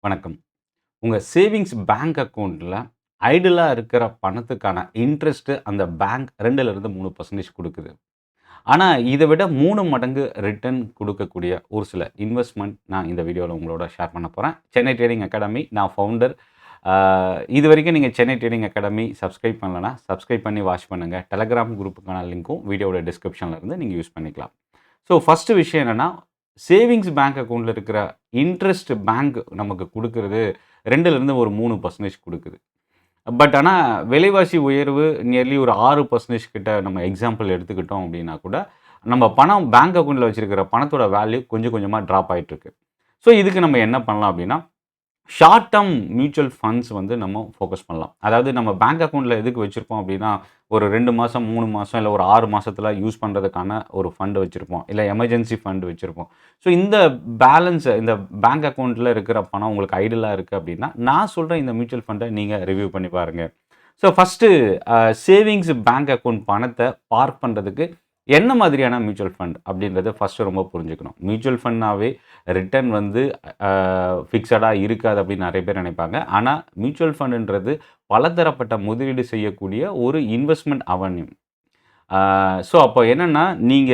வணக்கம். உங்க savings bank அக்கவுண்ட்ல ஐடிலா இருக்கிற பணத்துக்கான இன்ட்ரெஸ்ட் அந்த பேங்க் 2லிருந்து 3% குடுக்குது. ஆனா, இத விட 3 மடங்கு ரிட்டர்ன் குடுக்கக்கூடிய ஒரு சில இன்வெஸ்ட்மென்ட் நான் இந்த வீடியோல உங்களோட ஷேர் பண்ண போறேன். சென்னை ட்ரேடிங் அகாடமி நான் ஃபவுண்டர். ஆ இதுவரைக்கும் நீங்க சென்னை ட்ரேடிங் அகாடமி சப்ஸ்கிரைப் பண்ணலனா, சப்ஸ்கிரைப் பண்ணி வாட்ச் பண்ணுங்க. டெலகிராம் குரூப்புக்கான லிங்க்கும் வீடியோவோட டிஸ்கிரிப்ஷன்ல இருந்து நீங்க யூஸ் பண்ணிக்கலாம். ஸோ, ஃபர்ஸ்ட் விஷயம் என்னன்னா, சேவிங்ஸ் பேங்க் அக்கவுண்ட்ல இருக்கிற இன்ட்ரெஸ்ட் பேங்க் நமக்கு குடுக்குறது 2லிருந்து ஒரு 3% குடுக்குது. பட் ஆனா, விலைவாசி உயர்வு நியர்லி ஒரு 6% கிட்ட நம்ம எக்ஸாம்பிள் எடுத்துக்கிட்டோம் அப்டின்னா கூட, நம்ம பணம் பேங்க் அக்கவுண்ட்ல வச்சிருக்கிற பணத்தோட வேல்யூ கொஞ்சம் கொஞ்சமா ட்ராப் ஆயிட்டு இருக்கு. ஸோ, இதுக்கு நம்ம என்ன பண்ணலாம் அப்டின்னா, ஷார்ட் டெர்ம் மியூச்சுவல் ஃபண்ட்ஸ் வந்து நம்ம ஃபோக்கஸ் பண்ணலாம். அதாவது நம்ம பேங்க் அக்கவுண்ட்ல எதுக்கு வச்சிருப்போம் அப்டின்னா, ஒரு 2 மாசம், 3 மாசம் இல்ல ஒரு 6 மாசத்துல யூஸ் பண்றதுக்கான ஒரு ஃபண்ட் வச்சிருப்போம். இல்ல எமர்ஜென்சி ஃபண்ட் வச்சிருப்போம். ஸோ, இந்த பேலன்ஸ் இந்த பேங்க் அக்கவுண்ட்ல இருக்கிற பணம் உங்களுக்கு ஐடிலா இருக்கு அப்டின்னா, நான் சொல்ற இந்த மியூச்சுவல் ஃபண்ட நீங்க ரிவ்யூ பண்ணி பாருங்க. So, first savings bank account பணத்த பார்க் பண்றதுக்கு என்ன மாதிரியான மியூச்சுவல் ஃபண்ட் அப்டின்றத ஃபர்ஸ்ட்டு ரொம்ப புரிஞ்சுக்கணும். மியூச்சுவல் ஃபண்ட்னாவே ரிட்டர்ன் வந்து ஃபிக்ஸடா இருக்காது அப்படின்னு நெறைய பேர் நினைப்பாங்க. ஆனா, மியூச்சுவல் ஃபண்டுன்றது பலதரப்பட்ட முதலீடு செய்யக்கூடிய ஒரு இன்வெஸ்ட்மென்ட் அவென்யூ. ஆ ஸோ, அப்போ என்னன்னா, நீங்க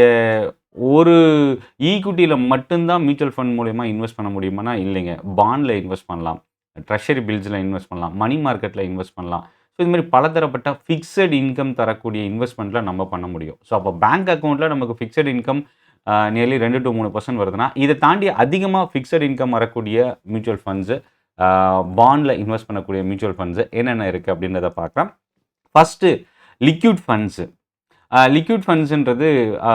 ஒரு ஈக்விட்டில மட்டும் தான் மியூச்சுவல் ஃபண்ட் மூலியமா இன்வெஸ்ட் பண்ண முடியுமானா, இல்லைங்க. பாண்ட்ல இன்வெஸ்ட் பண்ணலாம். ட்ரெஷரி பில்ஸ்ல இன்வெஸ்ட் பண்ணலாம். மனி மார்க்கெட்ல இன்வெஸ்ட் பண்ணலாம். ஸோ, இது மாரி பலதரப்பட்ட ஃபிக்ஸட் இன்கம் தரக்கூடிய இன்வெஸ்ட்மென்ட்ல நம்ம பண்ண முடியும். ஸோ, அப்போ பேங்க் அக்கவுண்ட்ல நமக்கு ஃபிக்ஸட் இன்கம் நியர்லி 2 டூ 3% வருதுன்னா, இத தாண்டி அதிகமா ஃபிக்ஸட் இன்கம் வரக்கூடிய மியூச்சுவல் ஃபண்ட்ஸ், ஆ பாண்ட்ல இன்வெஸ்ட் பண்ணக்கூடிய மியூச்சுவல் ஃபண்ட்ஸ் என்னென்ன இருக்கு அப்படின்றத பார்க்கலாம். First liquid funds. லிக்விட் ஃபண்ட்ஸ்ன்றது அ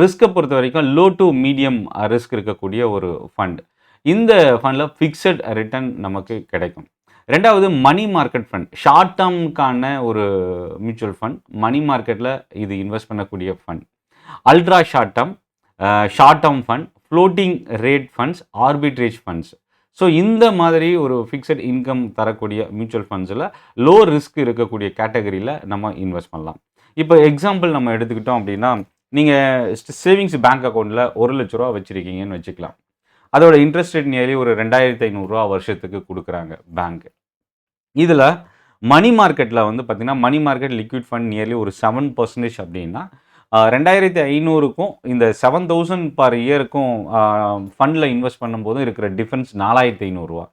ரிஸ்க்க பொறுத்தவரைக்கும் லோ டூ மீடியம் ரிஸ்க் இருக்கக்கூடிய ஒரு ஃபண்ட். இந்த ஃபண்ட்ல ஃபிக்ஸட் ரிட்டர்ன் நமக்கு கிடைக்கும். 2வது மனி மார்க்கெட் ஃபண்ட். ஷார்ட் டெர்ம்க்கான ஒரு மியூச்சுவல் ஃபண்ட். மனி மார்க்கெட்ல இது இன்வெஸ்ட் பண்ணக்கூடிய fund. Ultra short term, short term fund, floating rate funds, arbitrage funds. So, இந்த மாதிரி ஒரு ஃபிக்ஸட் இன்கம் தரக்கூடிய மியூச்சுவல் ஃபண்ட்ஸ்ல லோ ரிஸ்க் இருக்கக்கூடிய கேட்டகரியில நம்ம இன்வெஸ்ட் பண்ணலாம். இப்போ எக்ஸாம்பிள் நம்ம எடுத்துக்கிட்டோம் அப்டின்னா, நீங்க சேவிங்ஸ் பேங்க் அக்கவுண்ட்ல ரூ. 1,00,000 வச்சிருக்கீங்கன்னு வச்சுக்கலாம். அதோட இன்ட்ரெஸ்ட் ரேட் நியர்லி ஒரு ரூ. 2,500 வருஷத்துக்கு குடுக்குறாங்க பேங்க். இதுல மனி மார்க்கெட்ல வந்து பார்த்தீங்கன்னா, money market liquid fund nearly ஒரு 7% அப்டின்னா, 2,500க்கும் இந்த 7,000 பர் இயர்க்கும் ஃபண்ட்ல இன்வெஸ்ட் பண்ணும்போது இருக்கிற டிஃபரன்ஸ் ரூ. 4,500.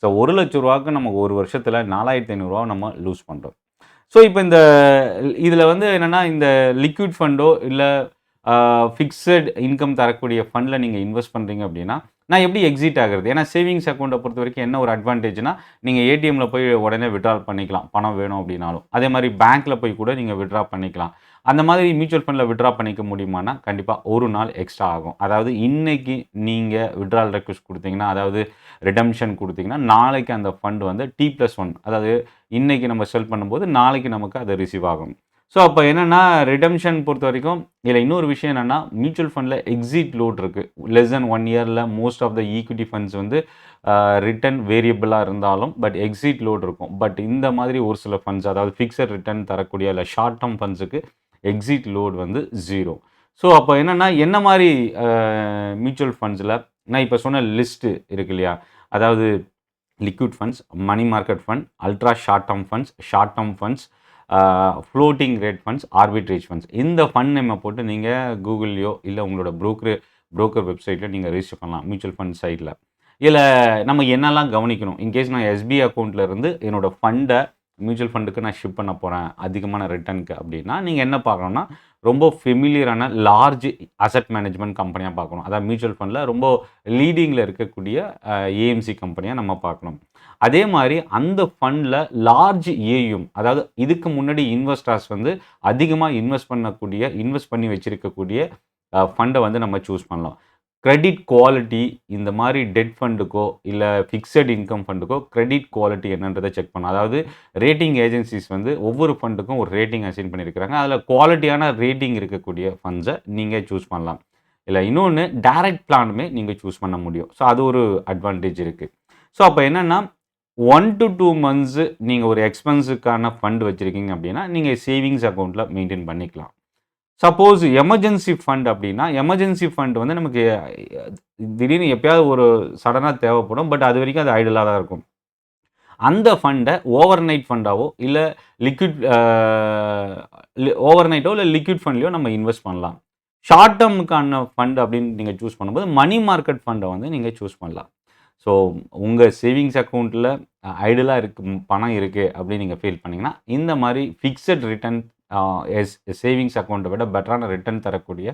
ஸோ, ரூ. 1,00,000க்கு நம்ம ஒரு வருஷத்துல ரூ. 4,500 நம்ம லூஸ் பண்றோம். ஸோ, இப்ப இந்த இதுல வந்து என்னன்னா, இந்த லிக்விட் ஃபண்டோ இல்ல ஃபிக்ஸட் இன்கம் தரக்கூடிய ஃபண்ட்ல நீங்க இன்வெஸ்ட் பண்றீங்க அப்டின்னா, நான் எப்படி எக்ஸிட் ஆகுறது? ஏன்னா சேவிங்ஸ் அக்கவுண்ட்ட பொறுத்தவரைக்கும் என்ன ஒரு அட்வான்டேஜ்னா, நீங்க ஏடிஎம்ல போய் உடனே வித்ட்ரால் பண்ணிக்கலாம். பணம் வேணும் அப்டின்னாலும். அதே மாரி பேங்க்ல போய் கூட நீங்க வித்ட்ரா பண்ணிக்கலாம். அந்த மாதிரி மியூச்சுவல் ஃபண்ட்ல வித்ட்ரா பண்ணிக்க முடியுமானா, கண்டிப்பா 1 நாள் எக்ஸ்ட்ரா ஆகும். அதாவது இன்னைக்கு நீங்க வித்ட்ரால் ரிக்வெஸ்ட் குடுத்தீங்கன்னா, அதாவது ரிடெம்ப்ஷன் குடுத்தீங்கன்னா, நாளைக்கு அந்த ஃபண்ட் வந்து T+1 அதாவது இன்னைக்கு நம்ம செல் பண்ணும்போது, நாளைக்கு நமக்கு அது ரிசீவ் ஆகும். ஸோ, அப்ப என்னன்னா, ரிடெம்ப்ஷன் பொறுத்தவரைக்கும் இதுல இன்னொரு விஷயம் என்னன்னா, மியூச்சுவல் ஃபண்ட்ல எக்ஸிட் லோட் இருக்கு. லெஸ் தென் 1 இயர்ல most of the equity funds வந்து ரிட்டர்ன் வேரியபிளா இருந்தாலும், பட் எக்ஸிட் லோட் இருக்கும். பட் இந்த மாதிரி ஒரு சில ஃபண்ட்ஸ் அதாவது ஃபிக்ஸட் ரிட்டர்ன் தரக்கூடிய இல்ல ஷார்ட் டெர்ம் ஃபண்ட்ஸ்க்கு எக்ஸிட் லோட் வந்து 0. ஸோ, அப்ப என்னன்னா, என்ன மாரி அ மியூச்சுவல் ஃபண்ட்ஸ்ல நான் இப்ப சொன்ன லிஸ்ட் இருக்கு இல்லையா? அதாவது liquid funds, money market fund, ultra short term funds, short term funds, floating rate funds, arbitrage funds. இந்த ஃபண்ட் நேம போட்டு நீங்க கூகுள்லயோ இல்ல உங்களோட புரோக்கர் வெப்சைட்ல நீங்க ரெஜிஸ்டர் பண்ணலாம். மியூச்சுவல் ஃபண்ட் சைட்ல. இதுல நம்ம என்னலாம் கவனிக்கணும்? இன்கேஸ் நான் எஸ்பிஐ அக்கவுண்ட்ல இருந்து என்னோட ஃபண்ட மியூச்சுவல் ஃபண்டுக்கு நான் ஷிஃப்ட் பண்ண போறேன். அதிகமான ரிட்டர்ன்க்கு அப்டின்னா, நீங்க என்ன பார்க்கணும்னா, ரொம்ப ஃபெமிலியரான லார்ஜ் அசெட் மேனேஜ்மென்ட் கம்பெனியா பார்க்கணும். அதாவது மியூச்சுவல் ஃபண்ட்ல ரொம்ப லீடிங்ல இருக்கக்கூடிய ஏஎம்சி கம்பெனியா நம்ம பார்க்கணும். அதே மாரி அந்த ஃபண்ட்ல லார்ஜ் ஏயும் அதாவது இதுக்கு முன்னாடி இன்வெஸ்டர்ஸ் வந்து அதிகமா இன்வெஸ்ட் பண்ணி வச்சிருக்கக்கூடிய ஃபண்ட வந்து நம்ம சூஸ் பண்ணலாம். கிரெடிட் குவாலிட்டி இந்த மாரி டெட் ஃபண்டுக்கோ, இல்ல ஃபிக்ஸட் இன்கம் ஃபண்டுக்கோ கிரெடிட் குவாலிட்டி என்னன்றத செக் பண்ணணும். அதாவது ரேட்டிங் ஏஜென்சிஸ் வந்து ஒவ்வொரு ஃபண்டுக்கும் ஒரு ரேட்டிங் அசைன் பண்ணியிருக்கிறாங்க. அதில குவாலிட்டியான ரேட்டிங் இருக்கக்கூடிய ஃபண்ட்ஸ நீங்க சூஸ் பண்ணலாம். இல்ல இன்னொன்னு டைரக்ட் பிளானுமே நீங்க சூஸ் பண்ண முடியும். ஸோ, அது ஒரு அட்வான்டேஜ் இருக்கு. ஸோ, அப்ப என்னன்னா 1 டூ 2 மந்த்ஸ் நீங்க ஒரு எக்ஸ்பென்ஸ்க்கான ஃபண்ட் வச்சிருக்கீங்க அப்டின்னா, நீங்க சேவிங்ஸ் அக்கவுண்ட்ல மெயின்டெயின் பண்ணிக்கலாம். சப்போஸ் எமர்ஜென்சி ஃபண்ட் அப்படின்னா, எமர்ஜென்சி ஃபண்ட் வந்து நமக்கு திடீர்னு எப்பயாவது ஒரு சடனா தேவைப்படும். பட் அது வரைக்கும் அது ஐடிலா தான் இருக்கும். அந்த ஃபண்ட ஓவர் நைட் ஃபண்டாவோ, இல்ல லிக்விட் ஓவர் நைட்டோ இல்ல லிக்விட் ஃபண்ட்லயோ நம்ம இன்வெஸ்ட் பண்ணலாம். ஷார்ட் டெர்முக்கான ஃபண்ட் அப்படின்னு நீங்க சூஸ் பண்ணும்போது, மனி மார்க்கெட் ஃபண்ட வந்து நீங்க சூஸ் பண்ணலாம். ஸோ உங்க சேவிங்ஸ் அக்கவுண்ட்ல ஐடிலா இருக்கு, பணம் இருக்கு அப்படின்னு நீங்க ஃபீல் பண்ணீங்கன்னா, இந்த மாரி ஃபிக்ஸட் ரிட்டர்ன் சேவிங்ஸ் அக்கவுண்ட்ட விட பெட்டரான ரிட்டர்ன் தரக்கூடிய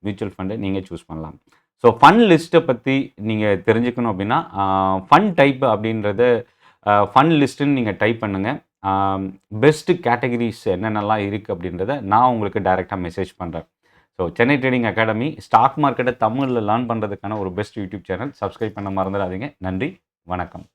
மியூச்சுவல் ஃபண்ட நீங்க சூஸ் பண்ணலாம். ஸோ ஃபண்ட் லிஸ்ட்ட பத்தி நீங்க தெரிஞ்சுக்கணும் அப்படின்னா, ஃபண்ட் டைப் அப்படின்றத ஃபண்ட் லிஸ்ட்டுன்னு நீங்க டைப் பண்ணுங்க. பெஸ்ட் கேட்டகரிஸ் என்னென்னலாம் இருக்கு அப்படின்றத நான் உங்களுக்கு டைரக்ட்டா மெசேஜ் பண்றேன். So Chennai trading academy stock மார்க்கெட்ட தமிழ்ல லேர்ன் பண்றதுக்கான ஒரு பெஸ்ட் யூடியூப் சேனல். சப்ஸ்கிரைப் பண்ண மறந்துடாதீங்க. நன்றி, வணக்கம்.